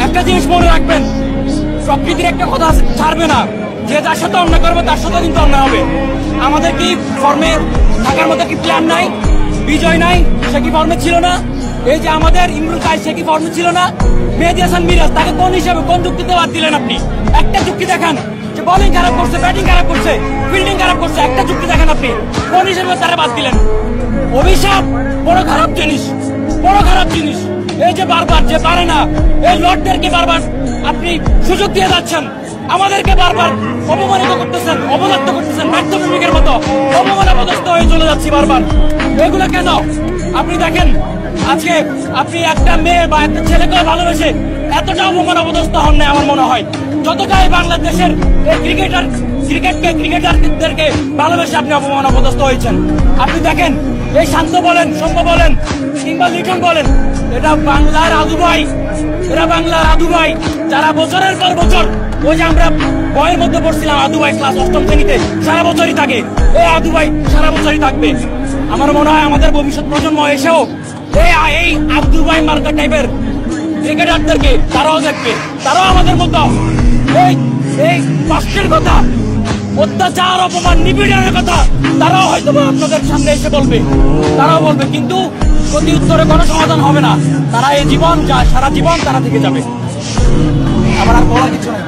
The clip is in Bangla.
একটা জিনিস মনে রাখবেন, প্রকৃতির একটা কথা ছাড়বে না, যে যার সাথে অন্যায় করবে তার সাথে কিন্তু অন্যায় হবে। আমাদের কি ফর্মে থাকার মতো কি প্ল্যান নাই? বিজয় নাই, সে কি ফর্মে ছিল না? এই যে আমাদের ইমরুল কায়েস, সে কি ফর্মে ছিল না? মেহেদী হাসান মিরাজ, তাকে কোন হিসাবে কোন যুক্তিতে বাদ দিলেন আপনি? একটা যুক্তি দেখান যে বোলিং খারাপ করছে, ব্যাটিং খারাপ করছে, ফিল্ডিং খারাপ করছে, একটা যুক্তি দেখেন আপনি কোন হিসাবে তারা বাদ দিলেন? অভিশাপ বড় খারাপ জিনিস, বড় খারাপ জিনিস। এই যে বারবার যে পারে না, এই লর্ডদেরকে বারবার আপনি সুযোগ দিয়ে যাচ্ছেন, আমাদেরকে বারবার অপমানিত করতেছেন, অপদস্থ করতেছেন, ব্যর্থ প্রেমিকের মতো অপমানপদস্থ হয়ে চলে যাচ্ছি বারবার। এগুলো কেন? আপনি দেখেন, আজকে আপনি একটা মেয়ে বা একটা ছেলেকে ভালোবেসে এতটা অপমানপদস্থ হন না আমার মনে হয়, যতটাই বাংলাদেশের এই ক্রিকেটারদেরকে ভালোবেসে আপনি অপমানপদস্থ হয়েছেন। আপনি দেখেন, এই শান্ত বলেন, সৌম্য বলেন, কিংবা লিটন বলেন, এটা বাংলার আদু ভাই, এরা বাংলার আদু ভাই, যারা বছরের পর বছর, ওই যে আমরা বইয়ের মধ্যে পড়ছিলাম আদু ভাই ক্লাস 8ম শ্রেণীতে, সারা বছরই থাকে। এই আদু ভাই সারা বছরই থাকবে। আমার মনে হয় আমাদের ভবিষ্যৎ প্রজন্ম এসেও এই আদু ভাই মার্কা টাইপের ক্রিকেটারদেরকে তারাও দেখবে, তারাও আমাদের মতো এই কষ্টের কথা, অত্যাচার, অপমান, নিপীড়নের কথা তারাও হয়তো আপনাদের সামনে এসে বলবে, তারাও বলবে, কিন্তু প্রতি উত্তরে কোনো সমাধান হবে না। তারা এই জীবন, সারা জীবন তারা থেকে যাবে। আমার আর বলার কিছু নেই।